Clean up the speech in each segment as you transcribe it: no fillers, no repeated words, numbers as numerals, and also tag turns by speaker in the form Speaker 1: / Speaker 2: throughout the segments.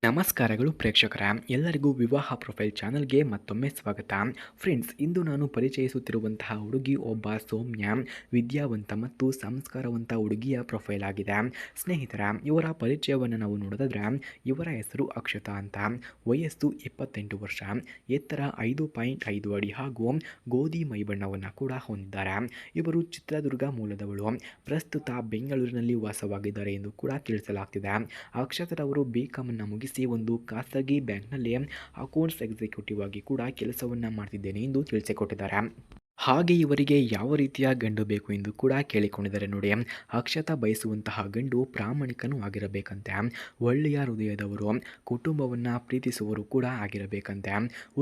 Speaker 1: ನಮಸ್ಕಾರಗಳು ಪ್ರೇಕ್ಷಕರ ಎಲ್ಲರಿಗೂ ವಿವಾಹ ಪ್ರೊಫೈಲ್ ಚಾನಲ್ಗೆ ಮತ್ತೊಮ್ಮೆ ಸ್ವಾಗತ. ಫ್ರೆಂಡ್ಸ್, ಇಂದು ನಾನು ಪರಿಚಯಿಸುತ್ತಿರುವಂತಹ ಹುಡುಗಿ ಒಬ್ಬ ಸೌಮ್ಯ, ವಿದ್ಯಾವಂತ ಮತ್ತು ಸಂಸ್ಕಾರವಂತ ಹುಡುಗಿಯ ಪ್ರೊಫೈಲ್ ಆಗಿದೆ. ಸ್ನೇಹಿತರ, ಇವರ ಪರಿಚಯವನ್ನು ನಾವು ನೋಡಿದ್ರೆ ಇವರ ಹೆಸರು ಅಕ್ಷತಾ ಅಂತ. ವಯಸ್ಸು 28 ವರ್ಷ, ಎತ್ತರ 5.5 ಅಡಿ ಹಾಗೂ ಗೋಧಿ ಮೈಬಣ್ಣವನ್ನು ಕೂಡ ಹೊಂದಿದ್ದಾರೆ. ಇವರು ಚಿತ್ರದುರ್ಗ ಮೂಲದವಳು. ಪ್ರಸ್ತುತ ಬೆಂಗಳೂರಿನಲ್ಲಿ ವಾಸವಾಗಿದ್ದಾರೆ ಎಂದು ಕೂಡ ತಿಳಿಸಲಾಗ್ತಿದೆ. ಅಕ್ಷತರವರು BCom ಮುಗಿಸಿ ಒಂದು ಖಾಸಗಿ ಬ್ಯಾಂಕ್ನಲ್ಲಿ ಅಕೌಂಟ್ಸ್ ಎಕ್ಸಿಕ್ಯೂಟಿವ್ ಆಗಿ ಕೂಡ ಕೆಲಸವನ್ನು ಮಾಡ್ತಿದ್ದೇನೆ ಎಂದು ತಿಳಿಸಿಕೊಟ್ಟಿದ್ದಾರೆ. ಹಾಗೆ ಇವರಿಗೆ ಯಾವ ರೀತಿಯ ಗಂಡು ಬೇಕು ಎಂದು ಕೂಡ ಕೇಳಿಕೊಂಡಿದ್ದಾರೆ. ನೋಡಿ, ಅಕ್ಷತಾ ಬಯಸುವಂತಹ ಗಂಡು ಪ್ರಾಮಾಣಿಕನೂ ಆಗಿರಬೇಕಂತೆ, ಒಳ್ಳೆಯ ಹೃದಯದವರು, ಕುಟುಂಬವನ್ನು ಪ್ರೀತಿಸುವವರು ಕೂಡ ಆಗಿರಬೇಕಂತೆ,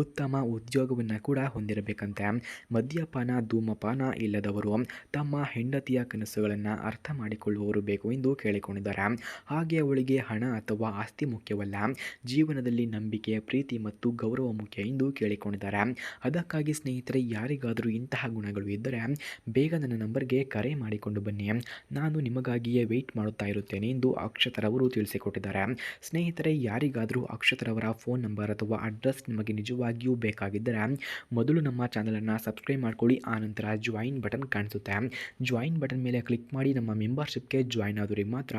Speaker 1: ಉತ್ತಮ ಉದ್ಯೋಗವನ್ನು ಕೂಡ ಹೊಂದಿರಬೇಕಂತೆ, ಮದ್ಯಪಾನ ಧೂಮಪಾನ ಇಲ್ಲದವರು, ತಮ್ಮ ಹೆಂಡತಿಯ ಕನಸುಗಳನ್ನು ಅರ್ಥ ಮಾಡಿಕೊಳ್ಳುವವರು ಬೇಕು ಎಂದು ಕೇಳಿಕೊಂಡಿದ್ದಾರೆ. ಹಾಗೆ ಅವಳಿಗೆ ಹಣ ಅಥವಾ ಆಸ್ತಿ ಮುಖ್ಯವಲ್ಲ, ಜೀವನದಲ್ಲಿ ನಂಬಿಕೆ, ಪ್ರೀತಿ ಮತ್ತು ಗೌರವ ಮುಖ್ಯ ಎಂದು ಕೇಳಿಕೊಂಡಿದ್ದಾರೆ. ಅದಕ್ಕಾಗಿ ಸ್ನೇಹಿತರೆ, ಯಾರಿಗಾದರೂ ಇಂತಹ ಗುಣಗಳು ಇದ್ದರೆ ಬೇಗ ನನ್ನ ನಂಬರ್ಗೆ ಕರೆ ಮಾಡಿಕೊಂಡು ಬನ್ನಿ, ನಾನು ನಿಮಗಾಗಿಯೇ ವೆಯ್ಟ್ ಮಾಡುತ್ತಾ ಇರುತ್ತೇನೆ ಎಂದು ಅಕ್ಷತರವರು ತಿಳಿಸಿಕೊಟ್ಟಿದ್ದಾರೆ. ಸ್ನೇಹಿತರೆ, ಯಾರಿಗಾದರೂ ಅಕ್ಷತರವರ ಫೋನ್ ನಂಬರ್ ಅಥವಾ ಅಡ್ರೆಸ್ ನಿಮಗೆ ನಿಜವಾಗಿಯೂ ಬೇಕಾಗಿದ್ದರೆ ಮೊದಲು ನಮ್ಮ ಚಾನಲನ್ನು ಸಬ್ಸ್ಕ್ರೈಬ್ ಮಾಡ್ಕೊಳ್ಳಿ. ಆನಂತರ ಜಾಯಿನ್ ಬಟನ್ ಕಾಣಿಸುತ್ತೆ, ಜಾಯಿನ್ ಬಟನ್ ಮೇಲೆ ಕ್ಲಿಕ್ ಮಾಡಿ ನಮ್ಮ ಮೆಂಬರ್ಶಿಪ್ಗೆ ಜಾಯಿನ್ ಆದವರಿಗೆ ಮಾತ್ರ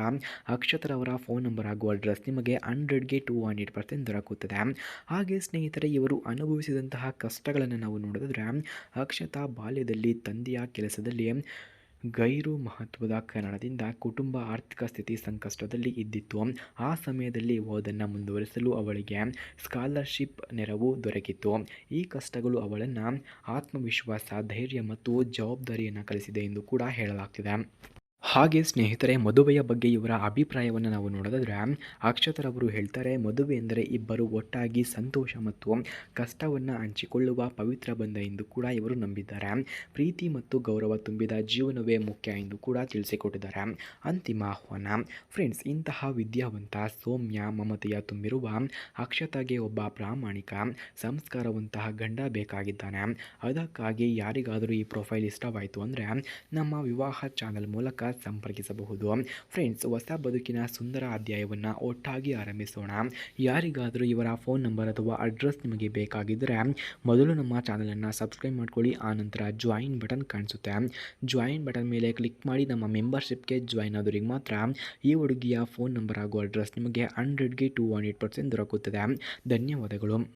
Speaker 1: ಅಕ್ಷತರವರ ಫೋನ್ ನಂಬರ್ ಹಾಗೂ ಅಡ್ರೆಸ್ ನಿಮಗೆ 100ಗೆ 200% ದೊರಕುತ್ತದೆ. ಹಾಗೆ ಸ್ನೇಹಿತರೆ, ಇವರು ಅನುಭವಿಸಿದಂತಹ ಕಷ್ಟಗಳನ್ನು ನಾವು ನೋಡಿದ್ರೆ, ಅಕ್ಷತಾ ಬಾಲ್ಯದಲ್ಲಿ ತಂದೆಯ ಕೆಲಸದಲ್ಲಿ ಗೈರು ಮಹತ್ವದ ಕಾರಣದಿಂದ ಕುಟುಂಬ ಆರ್ಥಿಕ ಸ್ಥಿತಿ ಸಂಕಷ್ಟದಲ್ಲಿ ಇದ್ದಿತ್ತು. ಆ ಸಮಯದಲ್ಲಿ ಓದನ್ನು ಮುಂದುವರಿಸಲು ಅವಳಿಗೆ ಸ್ಕಾಲರ್ಶಿಪ್ ನೆರವು ದೊರಕಿತ್ತು. ಈ ಕಷ್ಟಗಳು ಅವಳನ್ನು ಆತ್ಮವಿಶ್ವಾಸ, ಧೈರ್ಯ ಮತ್ತು ಜವಾಬ್ದಾರಿಯನ್ನು ಕಲಿಸಿದೆ ಎಂದು ಕೂಡ ಹೇಳಲಾಗ್ತಿದೆ. ಹಾಗೆ ಸ್ನೇಹಿತರೆ, ಮದುವೆಯ ಬಗ್ಗೆ ಇವರ ಅಭಿಪ್ರಾಯವನ್ನು ನಾವು ನೋಡೋದಾದರೆ, ಅಕ್ಷತರವರು ಹೇಳ್ತಾರೆ, ಮದುವೆ ಎಂದರೆ ಇಬ್ಬರು ಒಟ್ಟಾಗಿ ಸಂತೋಷ ಮತ್ತು ಕಷ್ಟವನ್ನು ಹಂಚಿಕೊಳ್ಳುವ ಪವಿತ್ರ ಬಂಧ ಎಂದು ಕೂಡ ಇವರು ನಂಬಿದ್ದಾರೆ. ಪ್ರೀತಿ ಮತ್ತು ಗೌರವ ತುಂಬಿದ ಜೀವನವೇ ಮುಖ್ಯ ಎಂದು ಕೂಡ ತಿಳಿಸಿಕೊಟ್ಟಿದ್ದಾರೆ. ಅಂತಿಮ ಆಹ್ವಾನ. ಫ್ರೆಂಡ್ಸ್, ಇಂತಹ ವಿದ್ಯಾವಂತ, ಸೌಮ್ಯ, ಮಮತೆಯ ತುಂಬಿರುವ ಅಕ್ಷತಾಗೆ ಒಬ್ಬ ಪ್ರಾಮಾಣಿಕ, ಸಂಸ್ಕಾರವಂತಹ ಗಂಡ ಬೇಕಾಗಿದ್ದಾನೆ. ಅದಕ್ಕಾಗಿ ಯಾರಿಗಾದರೂ ಈ ಪ್ರೊಫೈಲ್ ಇಷ್ಟವಾಯಿತು ಅಂದರೆ ನಮ್ಮ ವಿವಾಹ ಚಾನಲ್ ಮೂಲಕ ಸಂಪರ್ಕಿಸಬಹುದು. ಫ್ರೆಂಡ್ಸ್, ಹೊಸ ಬದುಕಿನ ಸುಂದರ ಅಧ್ಯಾಯವನ್ನು ಒಟ್ಟಾಗಿ ಆರಂಭಿಸೋಣ. ಯಾರಿಗಾದರೂ ಇವರ ಫೋನ್ ನಂಬರ್ ಅಥವಾ ಅಡ್ರೆಸ್ ನಿಮಗೆ ಬೇಕಾಗಿದ್ದರೆ ಮೊದಲು ನಮ್ಮ ಚಾನಲನ್ನು ಸಬ್ಸ್ಕ್ರೈಬ್ ಮಾಡ್ಕೊಳ್ಳಿ. ಆನಂತರ ಜಾಯಿನ್ ಬಟನ್ ಕಾಣಿಸುತ್ತೆ, ಜಾಯಿನ್ ಬಟನ್ ಮೇಲೆ ಕ್ಲಿಕ್ ಮಾಡಿ ನಮ್ಮ ಮೆಂಬರ್ಶಿಪ್ಗೆ ಜಾಯಿನ್ ಆದವರಿಗೆ ಮಾತ್ರ ಈ ಹುಡುಗಿಯ ಫೋನ್ ನಂಬರ್ ಹಾಗೂ ಅಡ್ರೆಸ್ ನಿಮಗೆ 100ಗೆ 200% ದೊರಕುತ್ತದೆ. ಧನ್ಯವಾದಗಳು.